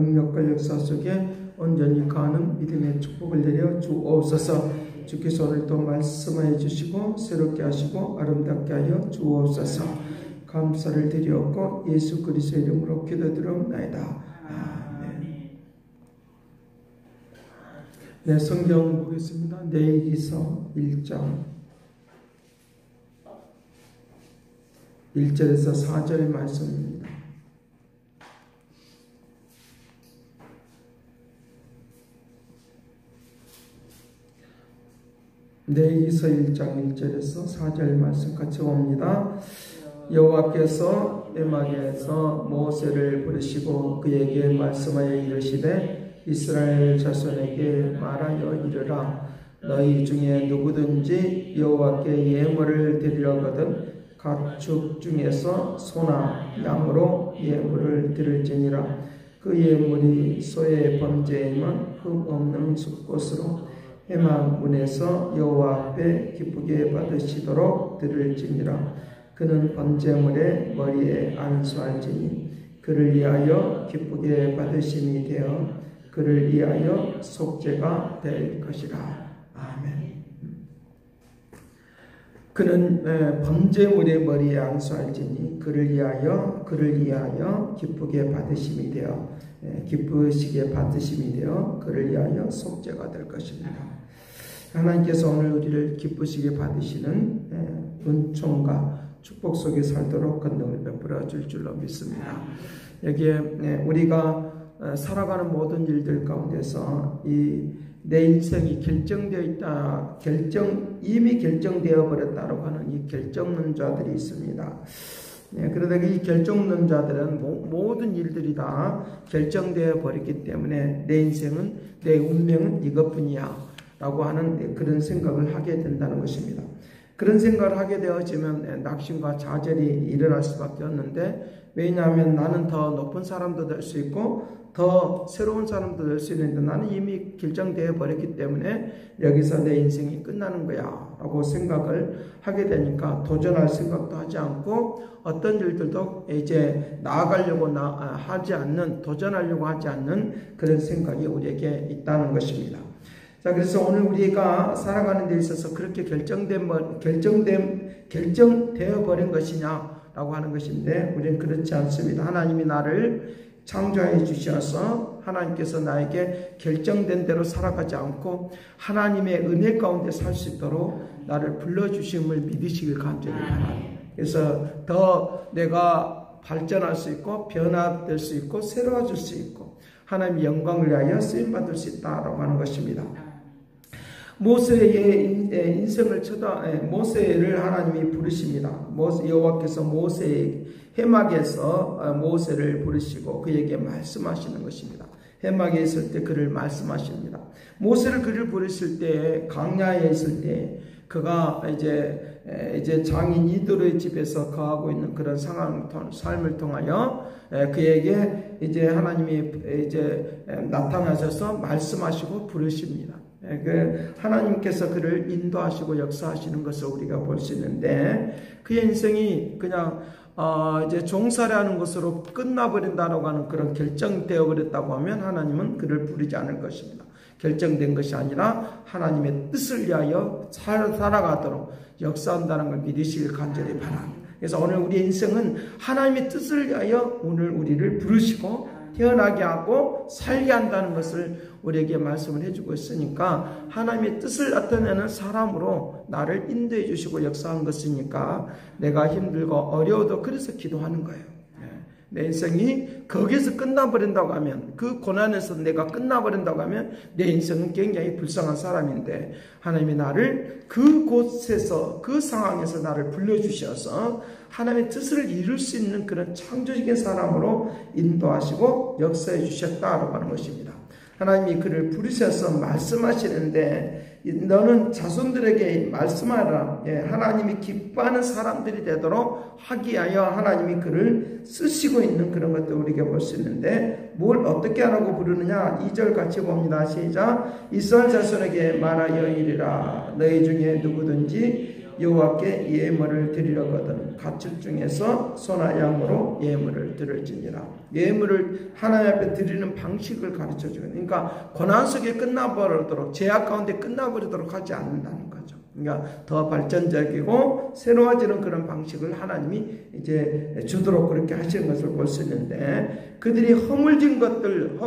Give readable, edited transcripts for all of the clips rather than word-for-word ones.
능력과 역사 속에 온전히 거하는 믿음의 축복을 내려 주옵소서. 주께서 오늘 또 말씀하여 주시고 새롭게 하시고 아름답게 하여 주옵소서. 감사를 드리옵고 예수 그리스도의 이름으로 기도드리옵나이다. 아멘. 네, 성경 보겠습니다. 레위기서 1장 1절에서 4절의 말씀입니다. 레위기서 1장 1절에서 4절 말씀 같이 봅니다. 여호와께서 에막에서 모세를 부르시고 그에게 말씀하여 이르시되 이스라엘 자손에게 말하여 이르라. 너희 중에 누구든지 여호와께 예물을 드리려거든 가축 중에서 소나 양으로 예물을 드릴지니라. 그 예물이 소의 범죄임은 흠 없는 숫꽃으로 에막 문에서 여호와 앞에 기쁘게 받으시도록 드릴지니라. 그는 번제물의 머리에 안수할지니 그를 위하여 기쁘게 받으심이 되어 그를 위하여 속죄가 될 것이라. 아멘. 그는 번제물의 머리에 안수할지니 그를 위하여 기쁘게 받으심이 되어 기쁘시게 받으심이 되어 그를 위하여 속죄가 될 것입니다. 하나님께서 오늘 우리를 기쁘시게 받으시는 은총과 축복 속에 살도록 권능을 베풀어 줄 줄로 믿습니다. 여기에 우리가 살아가는 모든 일들 가운데서 내 인생이 결정되어 있다, 이미 결정되어 버렸다라고 하는 이 결정론자들이 있습니다. 그러다 이 결정론자들은 모든 일들이 다 결정되어 버렸기 때문에 내 인생은, 내 운명은 이것뿐이야 라고 하는 그런 생각을 하게 된다는 것입니다. 그런 생각을 하게 되어지면 낙심과 좌절이 일어날 수밖에 없는데, 왜냐하면 나는 더 높은 사람도 될 수 있고 더 새로운 사람도 될 수 있는데 나는 이미 결정되어 버렸기 때문에 여기서 내 인생이 끝나는 거야 라고 생각을 하게 되니까 도전할 생각도 하지 않고 어떤 일들도 이제 나아가려고 도전하려고 하지 않는 그런 생각이 우리에게 있다는 것입니다. 자, 그래서 오늘 우리가 살아가는 데 있어서 그렇게 결정되어 버린 것이냐라고 하는 것인데, 우리는 그렇지 않습니다. 하나님이 나를 창조해 주셔서 하나님께서 나에게 결정된 대로 살아가지 않고 하나님의 은혜 가운데 살 수 있도록 나를 불러주심을 믿으시길 간절히 바랍니다. 그래서 더 내가 발전할 수 있고 변화될 수 있고 새로워질 수 있고 하나님의 영광을 위하여 쓰임받을 수 있다라고 하는 것입니다. 모세의 인생을 모세를 하나님이 부르십니다. 여호와께서 해막에서 모세를 부르시고 그에게 말씀하시는 것입니다. 해막에 있을 때 그를 말씀하십니다. 모세를 그를 부르실 때 광야에 있을 때 그가 이제 장인 이도르의 집에서 거하고 있는 그런 삶을 통하여 그에게 이제 하나님이 이제 나타나셔서 말씀하시고 부르십니다. 하나님께서 그를 인도하시고 역사하시는 것을 우리가 볼 수 있는데, 그의 인생이 그냥 이제 종살이하는 것으로 끝나버린다라고 하는 그런 결정되어 버렸다고 하면 하나님은 그를 부르지 않을 것입니다. 결정된 것이 아니라 하나님의 뜻을 위하여 살아가도록 역사한다는 걸 믿으시길 간절히 바랍니다. 그래서 오늘 우리의 인생은 하나님의 뜻을 위하여 오늘 우리를 부르시고 태어나게 하고 살게 한다는 것을 우리에게 말씀을 해주고 있으니까, 하나님의 뜻을 나타내는 사람으로 나를 인도해 주시고 역사한 것이니까 내가 힘들고 어려워도 그래서 기도하는 거예요. 내 인생이 거기에서 끝나버린다고 하면, 그 고난에서 내가 끝나버린다고 하면 내 인생은 굉장히 불쌍한 사람인데, 하나님이 나를 그곳에서 그 상황에서 나를 불러주셔서 하나님의 뜻을 이룰 수 있는 그런 창조적인 사람으로 인도하시고 역사해 주셨다라고 하는 것입니다. 하나님이 그를 부르셔서 말씀하시는데, 너는 자손들에게 말씀하라. 하나님이 기뻐하는 사람들이 되도록 하기 위하여 하나님이 그를 쓰시고 있는 그런 것도 우리가 볼 수 있는데, 뭘 어떻게 하라고 부르느냐? 2절 같이 봅니다. 시작. 이스라엘 자손에게 말하여 이르라. 너희 중에 누구든지 여호와께 예물을 드리려거든 가축 중에서 소나 양으로 예물을 드릴지니라. 예물을 하나님 앞에 드리는 방식을 가르쳐 주거든. 그러니까 고난 속에 끝나버리도록, 죄악 가운데 끝나버리도록 하지 않는다는 거죠. 그러니까 더 발전적이고 새로워지는 그런 방식을 하나님이 이제 주도록 그렇게 하시는 것을 볼 수 있는데, 그들이 허물진 것들을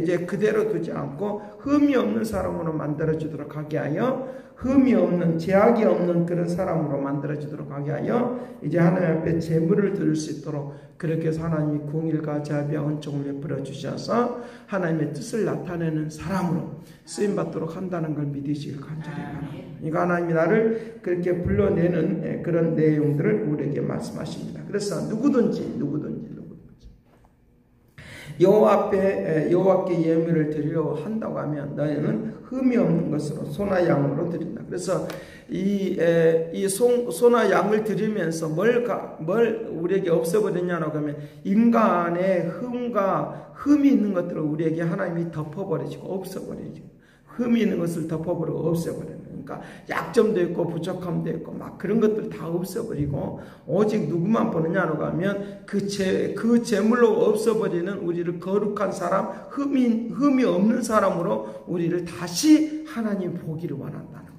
이제 그대로 두지 않고 흠이 없는 사람으로 만들어 주도록 하게 하여, 흠이 없는, 죄악이 없는 그런 사람으로 만들어 주도록 하게 하여 이제 하나님 앞에 제물을 드릴 수 있도록 그렇게 해서 하나님이 공의와 자비와 은총을 베풀어 주셔서 하나님의 뜻을 나타내는 사람으로 쓰임 받도록 한다는 걸 믿으시길 간절히 바랍니다. 그러니까 하나님이 나를 그렇게 불러내는 그런 내용들을 우리에게 말씀하십니다. 그래서 누구든지 여호와께 예물을 드리려고 한다고 하면 너희는 흠이 없는 것으로 소나 양으로 드린다. 그래서 이 소나 양을 드리면서 뭘 우리에게 없애버리냐라고 하면 인간의 흠이 있는 것들을 우리에게 하나님이 덮어버리시고 없애버리죠. 흠이 있는 것을 덮어버리고 없애버려요. 그러니까 약점도 있고 부족함도 있고 막 그런 것들 다 없애버리고 오직 누구만 보느냐라고 하면 그 제물로 없애버리는 우리를 거룩한 사람, 흠이 없는 사람으로 우리를 다시 하나님 보기를 원한다는 거예요.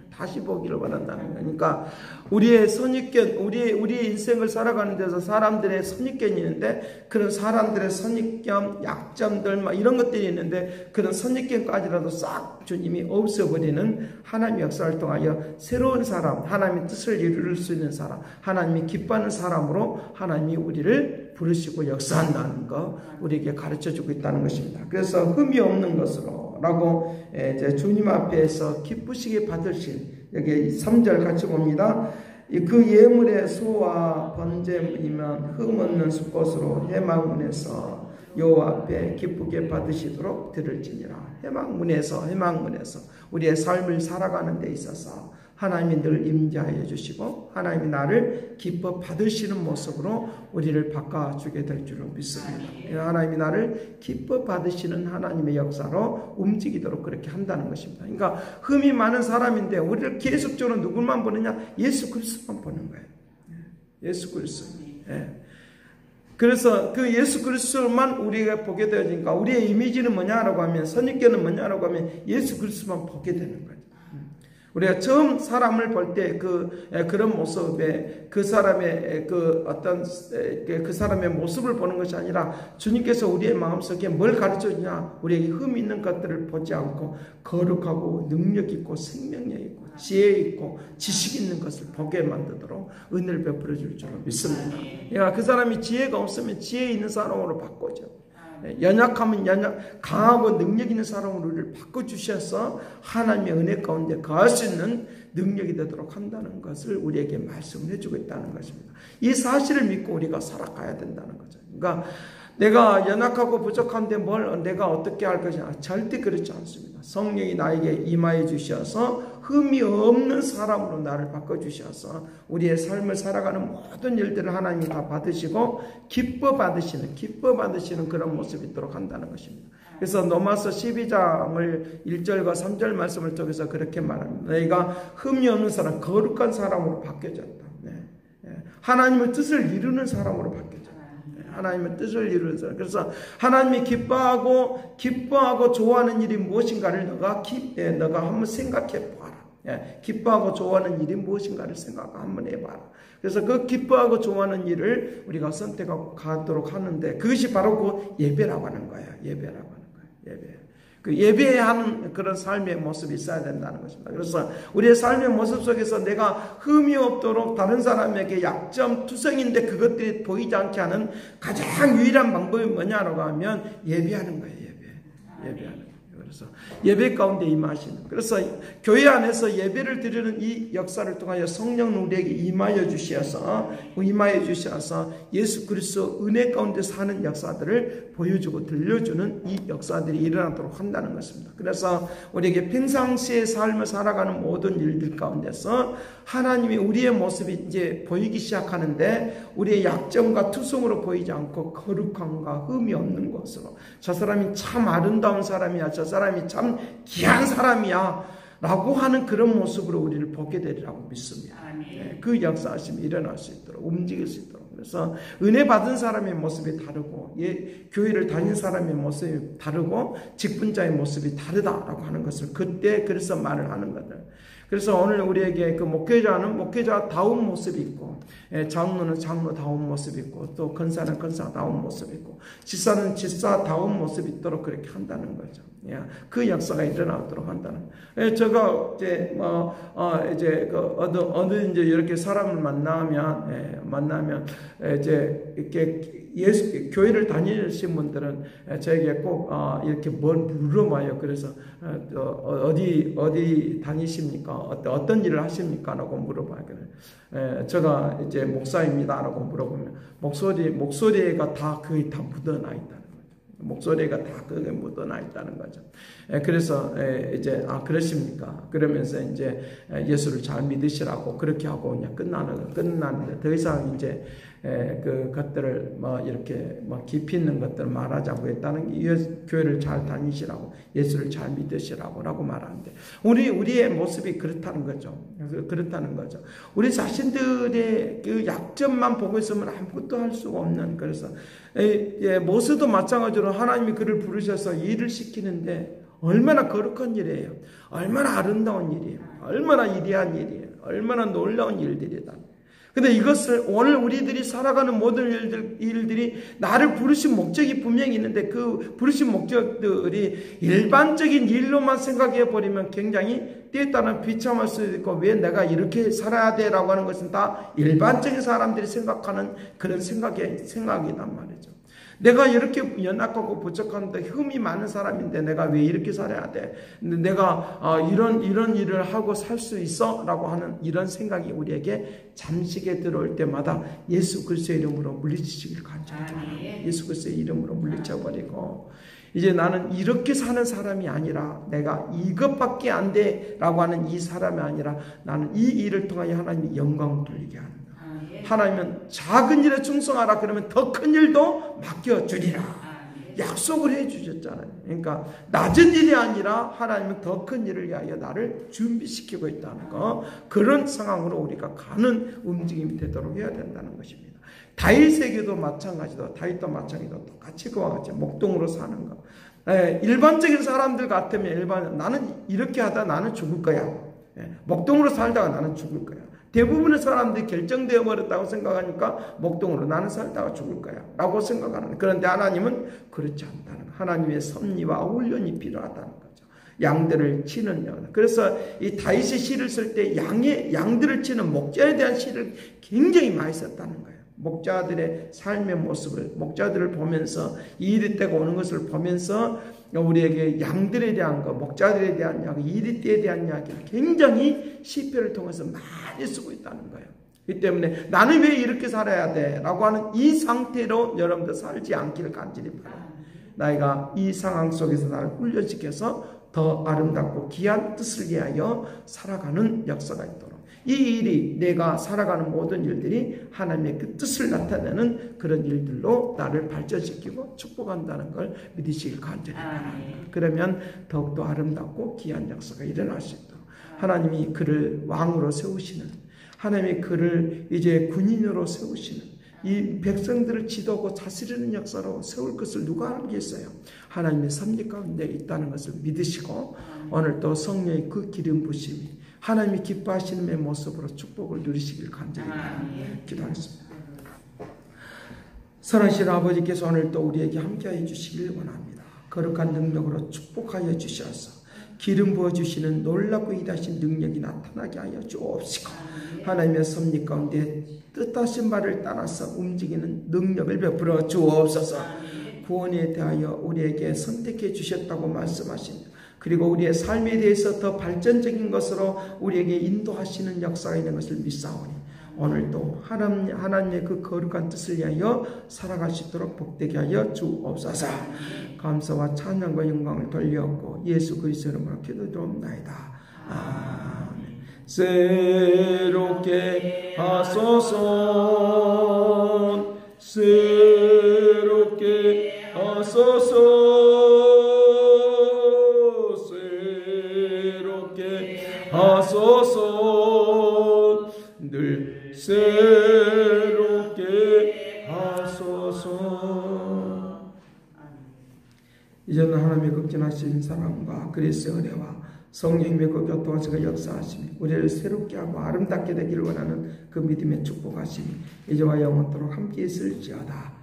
다시 보기를 원한다는 거니까 우리의 선입견, 우리의 인생을 살아가는 데서 사람들의 선입견이 있는데, 그런 사람들의 선입견, 약점들 막 이런 것들이 있는데 그런 선입견까지라도 싹 주님이 없애버리는 하나님의 역사를 통하여 새로운 사람, 하나님의 뜻을 이룰 수 있는 사람, 하나님이 기뻐하는 사람으로 하나님이 우리를 부르시고 역사한다는 거 우리에게 가르쳐주고 있다는 것입니다. 그래서 흠이 없는 것으로 라고 이제 주님 앞에서 기쁘시게 받으신, 여기 3절 같이 봅니다. 그 예물의 수와 번제이면 흠 없는 숫것으로 해망문에서 여호와 앞에 기쁘게 받으시도록 드릴지니라. 해망문에서 우리의 삶을 살아가는 데 있어서 하나님이 늘 임재하여 주시고 하나님이 나를 기뻐 받으시는 모습으로 우리를 바꿔주게 될 줄로 믿습니다. 하나님이 나를 기뻐 받으시는 하나님의 역사로 움직이도록 그렇게 한다는 것입니다. 그러니까 흠이 많은 사람인데 우리를 계속적으로 누구만 보느냐? 예수 그리스도만 보는 거예요. 예수 그리스도. 그래서 그 예수 그리스도만 우리가 보게 되어지니까 우리의 이미지는 뭐냐라고 하면, 선입견은 뭐냐라고 하면 예수 그리스도만 보게 되는 거예요. 우리가 처음 사람을 볼 때 그런 모습에 그 사람의 그 사람의 모습을 보는 것이 아니라 주님께서 우리의 마음속에 뭘 가르쳐 주냐? 우리에게 흠이 있는 것들을 보지 않고 거룩하고 능력 있고 생명력 있고 지혜 있고 지식 있는 것을 보게 만들도록 은혜를 베풀어 줄 줄로 믿습니다. 그러니까 그 사람이 지혜가 없으면 지혜 있는 사람으로 바꿔줘. 연약하면 강하고 능력 있는 사람으로 우리를 바꿔주셔서 하나님의 은혜 가운데 거할 수 있는 능력이 되도록 한다는 것을 우리에게 말씀을 해주고 있다는 것입니다. 이 사실을 믿고 우리가 살아가야 된다는 거죠. 그러니까 내가 연약하고 부족한데 내가 어떻게 할 것이냐? 절대 그렇지 않습니다. 성령이 나에게 임하여 주셔서 흠이 없는 사람으로 나를 바꿔주셔서 우리의 삶을 살아가는 모든 일들을 하나님이 다 받으시고 기뻐 받으시는 그런 모습이 있도록 한다는 것입니다. 그래서 로마서 12장을 1절과 3절 말씀을 통해서 그렇게 말합니다. 너희가 흠이 없는 사람, 거룩한 사람으로 바뀌어졌다. 하나님의 뜻을 이루는 사람으로 바뀌어졌다. 하나님의 뜻을 이루는 사람. 그래서 하나님이 기뻐하고 좋아하는 일이 무엇인가를 너가 한번 생각해 봐라. 기뻐하고 좋아하는 일이 무엇인가를 한번 해봐라. 그래서 그 기뻐하고 좋아하는 일을 우리가 선택하고 가도록 하는데, 그것이 바로 그 예배라고 하는 거예요. 그 예배하는 그런 삶의 모습이 있어야 된다는 것입니다. 그래서 우리의 삶의 모습 속에서 내가 흠이 없도록 다른 사람에게 약점, 투성인데 그것들이 보이지 않게 하는 가장 유일한 방법이 뭐냐라고 하면 예배하는 거예요. 예배하는 거예요. 그래서 예배 가운데 임하시는. 그래서 교회 안에서 예배를 드리는 이 역사를 통하여 성령 우리에게 임하여 주셔서 예수 그리스도 은혜 가운데 사는 역사들을 보여주고 들려주는 이 역사들이 일어나도록 한다는 것입니다. 그래서 우리에게 평상시의 삶을 살아가는 모든 일들 가운데서 하나님이 우리의 모습이 이제 보이기 시작하는데, 우리의 약점과 투성으로 보이지 않고 거룩함과 흠이 없는 것으로, 저 사람이 참 아름다운 사람이야, 저 사람이 참 귀한 사람이야, 라고 하는 그런 모습으로 우리를 보게 되리라고 믿습니다. 그 역사하심이 일어날 수 있도록, 움직일 수 있도록. 그래서 은혜 받은 사람의 모습이 다르고, 교회를 다닌 사람의 모습이 다르고, 직분자의 모습이 다르다라고 하는 것을 그때 그래서 말을 하는 거들. 그래서 오늘 우리에게 그 목회자는 목회자다운 모습이 있고, 장로는 장로다운 모습이 있고, 또 권사는 권사다운 모습이 있고, 지사는 지사다운 모습이 있도록 그렇게 한다는 거죠. 그 역사가 일어나도록 한다는. 제가 이제 어느 이제 이렇게 사람을 만나면 이제 이렇게 교회를 다니신 분들은 저에게 꼭 이렇게 뭘 물어봐요. 그래서 어디 다니십니까? 어떤 일을 하십니까? 라고 물어봐요. 제가 이제 목사입니다. 라고 물어보면 목소리가 다 거의 다 묻어나 있다는 거죠. 목소리가 다 그게 묻어나 있다는 거죠. 그래서 이제 그러십니까? 그러면서 이제 예수를 잘 믿으시라고 그렇게 하고 그냥 끝나는데 더 이상 이제 그것들을 이렇게 깊이 있는 것들을 말하지 않고 했다는 게 교회를 잘 다니시라고 예수를 잘 믿으시라고 말하는데 우리의 모습이 그렇다는 거죠. 우리 자신들의 그 약점만 보고 있으면 아무것도 할 수가 없는. 그래서 모세도 마찬가지로 하나님이 그를 부르셔서 일을 시키는데 얼마나 거룩한 일이에요. 얼마나 아름다운 일이에요. 얼마나 이리한 일이에요. 얼마나 놀라운 일들이다. 근데 이것을 오늘 우리들이 살아가는 모든 일들이 나를 부르신 목적이 분명히 있는데 그 부르신 목적들이 일반적인 일로만 생각해 버리면 굉장히 때에 따라 비참할 수도 있고 왜 내가 이렇게 살아야 돼 라고 하는 것은 다 일반적인 사람들이 생각하는 그런 생각이란 말이죠. 내가 이렇게 연약하고 부족한데 흠이 많은 사람인데 내가 왜 이렇게 살아야 돼? 내가 이런 일을 하고 살 수 있어? 라고 하는 이런 생각이 우리에게 잠식에 들어올 때마다 예수 그리스도의 이름으로 물리치시길 간절합니다. 예수 그리스도의 이름으로 물리쳐버리고 이제 나는 이렇게 사는 사람이 아니라 내가 이것밖에 안 돼 라고 하는 이 사람이 아니라 나는 이 일을 통하여 하나님이 영광을 돌리게 하는 하나님은 작은 일에 충성하라 그러면 더 큰 일도 맡겨주리라 약속을 해주셨잖아요. 그러니까 낮은 일이 아니라 하나님은 더 큰 일을 위하여 나를 준비시키고 있다는 거, 그런 상황으로 우리가 가는 움직임이 되도록 해야 된다는 것입니다. 다윗에게도 마찬가지로 똑같이 그와 같이 목동으로 사는 거. 일반적인 사람들 같으면 나는 이렇게 하다 나는 죽을 거야. 목동으로 살다가 나는 죽을 거야. 대부분의 사람들이 결정되어 버렸다고 생각하니까 목동으로 나는 살다가 죽을 거야 라고 생각하는. 그런데 하나님은 그렇지 않다는 거예요. 하나님의 섭리와 훈련이 필요하다는 거죠. 양들을 치는 영. 그래서 이 다윗이 시를 쓸 때 양들을 치는 목자에 대한 시를 굉장히 많이 썼다는 거예요. 목자들의 삶의 모습을, 목자들을 보면서 이 일이 때가 오는 것을 보면서 우리에게 양들에 대한 것, 목자들에 대한 이야기, 이리 때에 대한 이야기를 굉장히 시편을 통해서 많이 쓰고 있다는 거예요. 이 때문에 나는 왜 이렇게 살아야 돼? 라고 하는 이 상태로 여러분들 살지 않기를 간절히 바랍니다. 나이가 이 상황 속에서 나를 훈련시켜서 더 아름답고 귀한 뜻을 위하여 살아가는 역사가 있도록 이 일이 내가 살아가는 모든 일들이 하나님의 그 뜻을 나타내는 그런 일들로 나를 발전시키고 축복한다는 걸 믿으시길 간절히 바랍니다. 그러면 더욱더 아름답고 귀한 역사가 일어날 수 있도록 하나님이 그를 왕으로 세우시는, 하나님이 그를 이제 군인으로 세우시는, 이 백성들을 지도하고 다스리는 역사로 세울 것을 누가 알겠어요? 하나님의 섭리 가운데 있다는 것을 믿으시고 오늘 또 성령의 그 기름 부심이 하나님이 기뻐하시는 모습으로 축복을 누리시길 간절히 기도하겠습니다. 사랑하시는 아버지께서 오늘 또 우리에게 함께해 주시길 원합니다. 거룩한 능력으로 축복하여 주셔서 기름 부어주시는 놀랍고 위대하신 능력이 나타나게 하여 주옵시고 하나님의 섭리 가운데 뜻하신 바를 따라서 움직이는 능력을 베풀어 주옵소서. 구원에 대하여 우리에게 선택해 주셨다고 말씀하십니다. 그리고 우리의 삶에 대해서 더 발전적인 것으로 우리에게 인도하시는 역사가 있는 것을 믿사오니 오늘도 하나님의 그 거룩한 뜻을 위하여 살아갈 수 있도록 복되게 하여 주옵소서. 감사와 찬양과 영광을 돌려옵고 예수 그리스도 이름으로 기도드리옵나이다. 아멘. 새롭게 하소서, 새롭게 하소서, 새롭게 새롭게 하소서. 이제는 하나님의 극진하신 사랑과 그리스도의 은혜와 성령님의 그 교통하시고 역사하심이 우리를 새롭게 하고 아름답게 되기를 원하는 그 믿음의 축복하심이 이제와 영원토록 함께 있을지어다.